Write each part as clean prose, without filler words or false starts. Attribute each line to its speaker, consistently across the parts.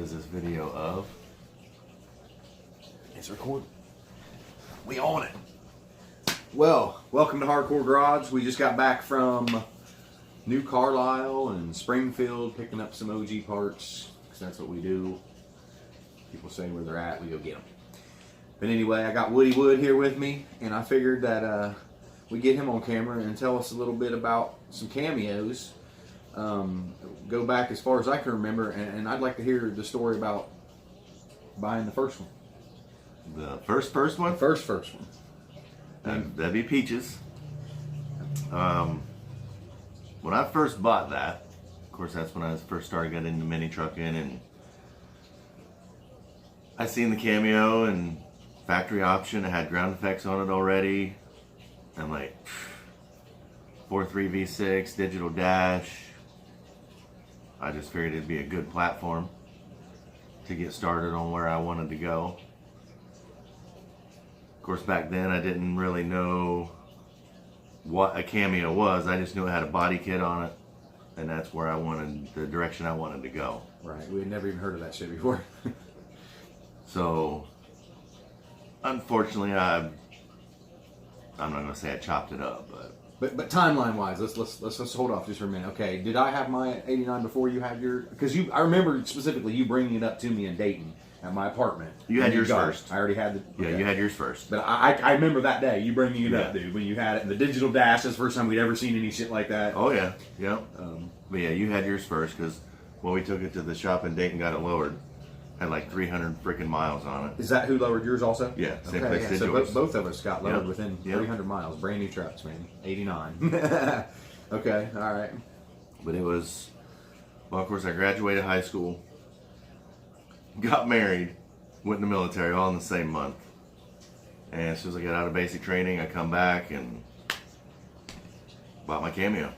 Speaker 1: is this video of?
Speaker 2: It's recording. We own it. Well, welcome to Hardcore Garage. We just got back from New Carlisle and Springfield picking up some OG parts, because that's what we do. People say where they're at, we go get them. But anyway, I got Woody Wood here with me, and I figured that we get him on camera and tell us a little bit about some cameos. Go back as far as I can remember, and I'd like to hear the story about buying the first one.
Speaker 1: The first one?
Speaker 2: The first one.
Speaker 1: That'd be Peaches. When I first bought that, of course that's when I first started getting into mini trucking, and I seen the Cameo and factory option. It had ground effects on it already. I'm like, 4.3 V6, digital dash. I just figured it'd be a good platform to get started on where I wanted to go. Of course, back then I didn't really know what a Cameo was. I just knew it had a body kit on it, and that's where I wanted, the direction I wanted to go.
Speaker 2: Right, we had never even heard of that shit before.
Speaker 1: So, unfortunately, I'm not gonna say I chopped it up,
Speaker 2: But timeline wise, let's hold off just for a minute. Okay, did I have my 89 before you had your? Because I remember specifically you bringing it up to me in Dayton at my apartment.
Speaker 1: You had yours first.
Speaker 2: I already had the.
Speaker 1: Yeah,
Speaker 2: okay.
Speaker 1: you had yours first.
Speaker 2: But I remember that day you bringing it up, dude, when you had it in the digital dash. That's the first time we'd ever seen any shit like that.
Speaker 1: Oh yeah, yeah. But yeah, you had yours first, because when we took it to the shop in Dayton, got it lowered, had like 300 freaking miles on it.
Speaker 2: Is that who lowered yours also?
Speaker 1: Yeah, same
Speaker 2: okay,
Speaker 1: place did
Speaker 2: so
Speaker 1: yours.
Speaker 2: both of us got lowered
Speaker 1: Yep.
Speaker 2: within
Speaker 1: Yep.
Speaker 2: 300 miles. Brand new trucks, man. 89. Okay, all right.
Speaker 1: But it was, well, of course, I graduated high school, got married, went in the military all in the same month. And as soon as I got out of basic training, I come back and bought my Cameo.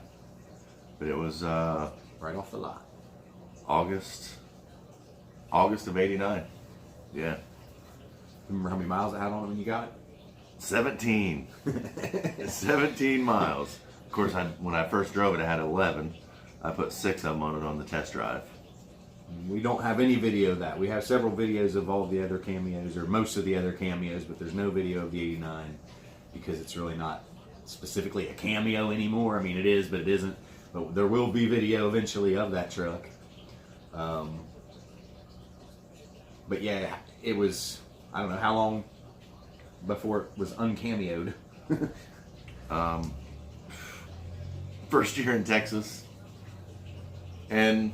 Speaker 1: But it was
Speaker 2: Right off the lot.
Speaker 1: August of '89. Yeah.
Speaker 2: Remember how many miles it had on it when you got it?
Speaker 1: 17. 17 miles. Of course, when I first drove it, it had 11. I put 6 of them on it on the test drive.
Speaker 2: We don't have any video of that. We have several videos of all the other Cameos, or most of the other Cameos, but there's no video of the 89 because it's really not specifically a Cameo anymore. I mean, it is, but it isn't. But there will be video eventually of that truck. But yeah, it was, I don't know how long before it was uncameoed.
Speaker 1: First year in Texas. And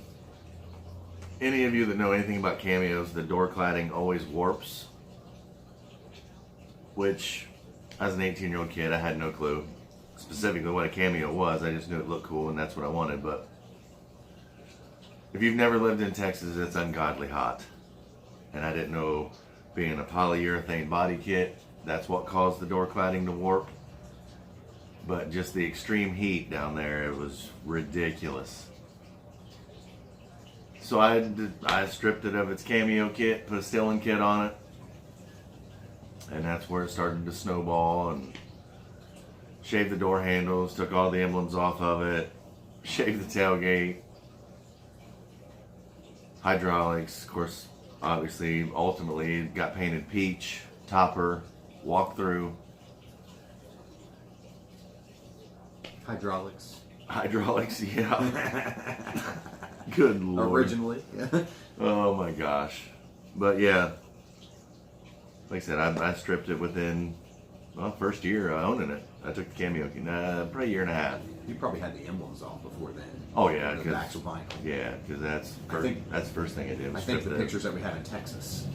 Speaker 1: any of you that know anything about Cameos, the door cladding always warps. Which, as an 18-year-old kid, I had no clue specifically what a Cameo was. I just knew it looked cool and that's what I wanted. But if you've never lived in Texas, it's ungodly hot. And I didn't know, being a polyurethane body kit, that's what caused the door cladding to warp. But just the extreme heat down there, it was ridiculous. So I stripped it of its Cameo kit, put a Stillen kit on it, and that's where it started to snowball. And shaved the door handles, took all the emblems off of it, shaved the tailgate, hydraulics, of course. Obviously, ultimately, it got painted peach, topper, walk-through.
Speaker 2: Hydraulics.
Speaker 1: Hydraulics, yeah. Good Lord.
Speaker 2: Originally.
Speaker 1: Oh my gosh. But yeah, like I said, I stripped it within, well, first year owning it. I took the Cameo, probably a year and a half.
Speaker 2: You probably had the emblems off before then.
Speaker 1: Oh yeah,
Speaker 2: the actual vinyl.
Speaker 1: Yeah, because that's the first thing I did.
Speaker 2: I think the pictures that we had in Texas,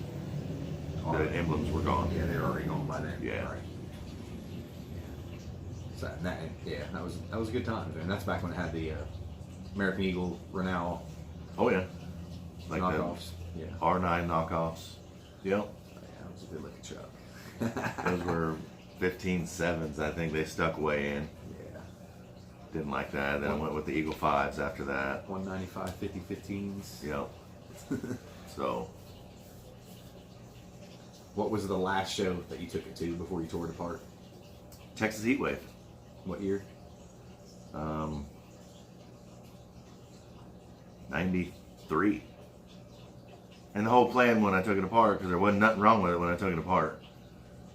Speaker 1: the emblems were gone.
Speaker 2: Yeah, they were already gone by then.
Speaker 1: Yeah.
Speaker 2: Right. So that was a good time, and that's back when it had the American Eagle Renault.
Speaker 1: Oh yeah, like
Speaker 2: knockoffs.
Speaker 1: The R9 knockoffs. Yep.
Speaker 2: Yeah, that was a good looking truck.
Speaker 1: Those were 15.7s. I think they stuck way in.
Speaker 2: Yeah.
Speaker 1: Didn't like that. Then I went with the Eagle 5s after that.
Speaker 2: 195 50 15s.
Speaker 1: Yep. So.
Speaker 2: What was the last show that you took it to before you tore it apart?
Speaker 1: Texas Heatwave.
Speaker 2: What year?
Speaker 1: 93. And the whole plan when I took it apart, because there wasn't nothing wrong with it when I took it apart.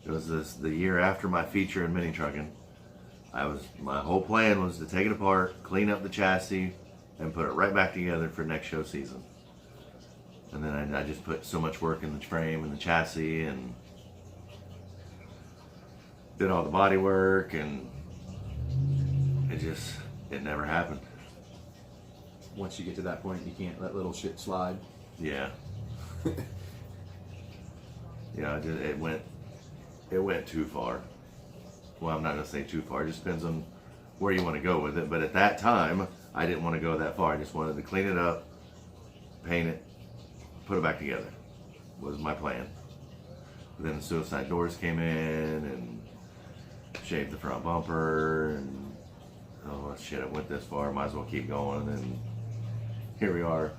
Speaker 1: It was the year after my feature in mini trucking. My whole plan was to take it apart, clean up the chassis, and put it right back together for next show season. And then I just put so much work in the frame and the chassis and did all the body work, and it never happened.
Speaker 2: Once you get to that point, you can't let little shit slide.
Speaker 1: Yeah. Yeah, it went too far. Well, I'm not gonna say too far. It just depends on where you want to go with it. But at that time, I didn't want to go that far. I just wanted to clean it up, paint it, put it back together. Was my plan. But then the suicide doors came in and shaved the front bumper, and oh shit, it went this far. Might as well keep going. And here we are,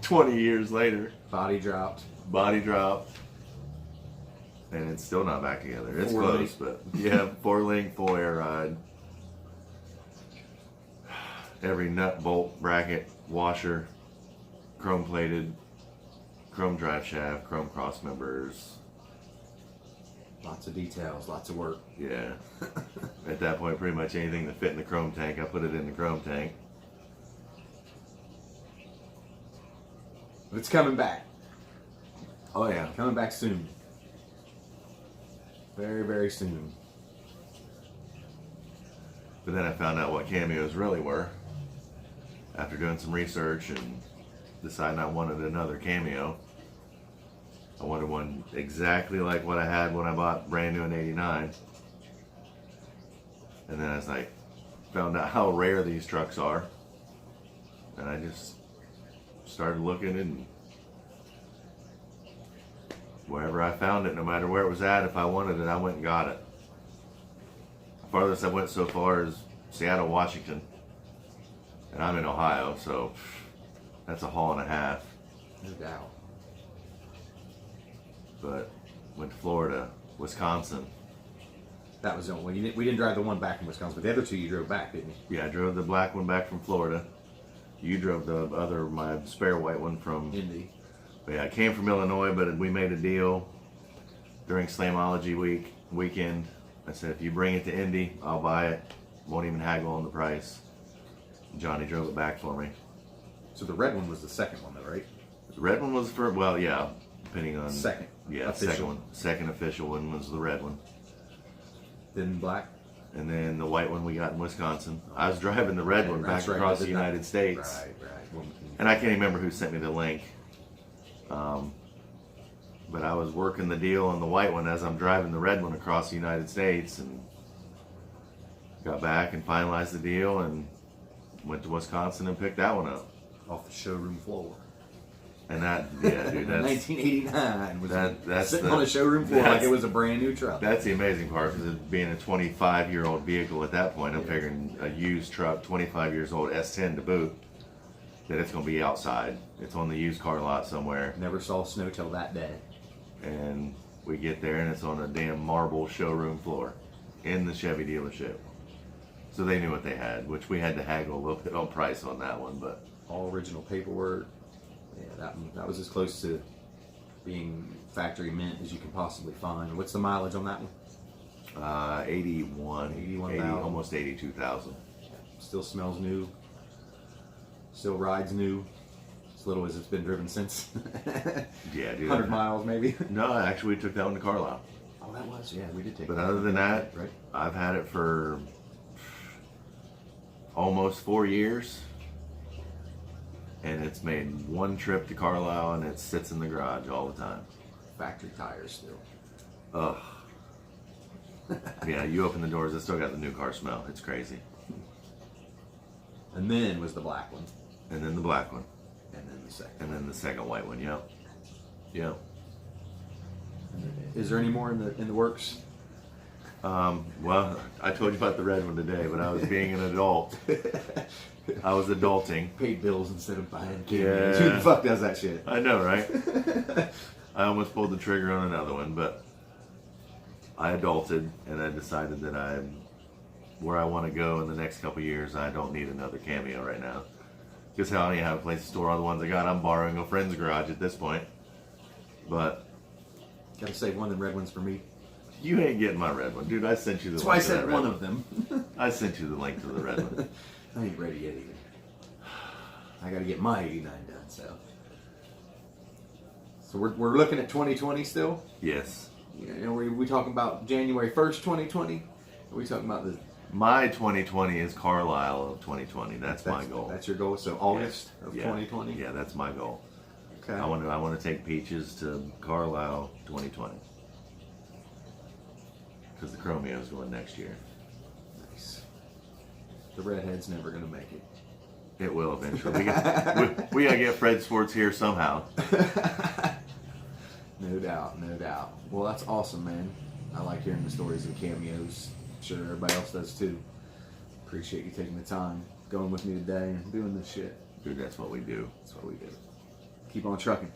Speaker 1: 20 years later.
Speaker 2: Body dropped.
Speaker 1: And it's still not back together. It's
Speaker 2: 4
Speaker 1: close,
Speaker 2: link.
Speaker 1: but yeah, 4-link, full air ride. Every nut, bolt, bracket, washer, chrome plated, chrome drive shaft, chrome cross members.
Speaker 2: Lots of details, lots of work.
Speaker 1: Yeah. At that point, pretty much anything that fit in the chrome tank, I put it in the chrome tank.
Speaker 2: But it's coming back.
Speaker 1: Oh yeah.
Speaker 2: Coming back soon. Very, very soon.
Speaker 1: But then I found out what cameos really were after doing some research and deciding I wanted another Cameo. I wanted one exactly like what I had when I bought brand new in '89. And then I was like, found out how rare these trucks are. And I just started looking, and wherever I found it, no matter where it was at, if I wanted it, I went and got it. The farthest I went so far is Seattle, Washington. And I'm in Ohio, so that's a haul and a half.
Speaker 2: No doubt.
Speaker 1: But went to Florida, Wisconsin.
Speaker 2: That was the only one. We didn't drive the one back from Wisconsin, but the other two you drove back, didn't you?
Speaker 1: Yeah, I drove the black one back from Florida. You drove my spare white one from
Speaker 2: Indy.
Speaker 1: Yeah, I came from Illinois, but we made a deal during Slamology weekend. I said, if you bring it to Indy, I'll buy it. Won't even haggle on the price. Johnny drove it back for me.
Speaker 2: So the red one was the second one, though, right?
Speaker 1: The red one was for, well, yeah, depending on...
Speaker 2: Second.
Speaker 1: Yeah,
Speaker 2: Official.
Speaker 1: second one. Second official one was the red one.
Speaker 2: Then black.
Speaker 1: And then the white one we got in Wisconsin. I was driving the red one back across the United States.
Speaker 2: Right. Well,
Speaker 1: And I can't even remember who sent me the link. But I was working the deal on the white one as I'm driving the red one across the United States, and got back and finalized the deal and went to Wisconsin and picked that one up.
Speaker 2: off the showroom floor.
Speaker 1: And that, yeah, dude, that's
Speaker 2: 1989 was
Speaker 1: that's
Speaker 2: sitting on a showroom floor like
Speaker 1: that's-
Speaker 2: it was a brand new truck.
Speaker 1: that's the amazing part, because it being a 25-year-old vehicle at that point, I'm figuring a used truck, 25 years old, S10 to boot, that it's going to be outside. It's on the used car lot somewhere.
Speaker 2: Never saw snow till that day.
Speaker 1: And we get there and it's on a damn marble showroom floor in the Chevy dealership. So they knew what they had, which we had to haggle a little bit on price on that one, but
Speaker 2: All original paperwork. Yeah, that was as close to being factory mint as you can possibly find. What's the mileage on that one?
Speaker 1: 81,
Speaker 2: 81,000.
Speaker 1: almost 82,000.
Speaker 2: Still smells new. Still rides new. As little as it's been driven since.
Speaker 1: Yeah, dude.
Speaker 2: 100 miles maybe.
Speaker 1: No, actually we took that one to Carlisle.
Speaker 2: Oh, that was, yeah, we did take
Speaker 1: But
Speaker 2: it.
Speaker 1: other than that,
Speaker 2: Right.
Speaker 1: I've had it for almost 4 years. And it's made one trip to Carlisle and it sits in the garage all the time.
Speaker 2: Factory tires still.
Speaker 1: Ugh. Yeah, you open the doors, it's still got the new car smell. It's crazy.
Speaker 2: And then was the black one.
Speaker 1: And then the black one.
Speaker 2: And then the second.
Speaker 1: And then the second white one, yep. Yep.
Speaker 2: Is there any more in the works?
Speaker 1: Well, I told you about the red one today, but I was being an adult. I was adulting.
Speaker 2: Paid bills instead of buying
Speaker 1: Yeah.
Speaker 2: cameos. Who the fuck does that shit?
Speaker 1: I know, right? I almost pulled the trigger on another one, but I adulted and I decided that where I want to go in the next couple years, I don't need another Cameo right now. Because hell, I don't even have a place to store all the ones I got. I'm borrowing a friend's garage at this point. But
Speaker 2: Gotta save one of them red ones for me.
Speaker 1: you ain't getting my red one, dude. I sent you the.
Speaker 2: That's why I
Speaker 1: link to that
Speaker 2: said
Speaker 1: red
Speaker 2: one of them.
Speaker 1: I sent you the link to the red one.
Speaker 2: I ain't ready yet either. I gotta get my 89 done, so. So we're looking at 2020 still?
Speaker 1: Yes.
Speaker 2: You know, we talking about January 1st, 2020? Are we talking about the...
Speaker 1: My 2020 is Carlisle of 2020. That's my goal.
Speaker 2: That's your goal? So August of
Speaker 1: Yeah.
Speaker 2: 2020?
Speaker 1: Yeah, that's my goal.
Speaker 2: Okay.
Speaker 1: I want to take Peaches to Carlisle 2020. Because the Chromeo's going next year.
Speaker 2: Nice. The redhead's never gonna make it.
Speaker 1: It will eventually. We gotta get Fred Sports here somehow.
Speaker 2: No doubt, no doubt. Well, that's awesome, man. I like hearing the stories of Cameos. I'm sure everybody else does too. Appreciate you taking the time, going with me today and doing this shit.
Speaker 1: Dude, that's what we do.
Speaker 2: That's what we do. Keep on trucking.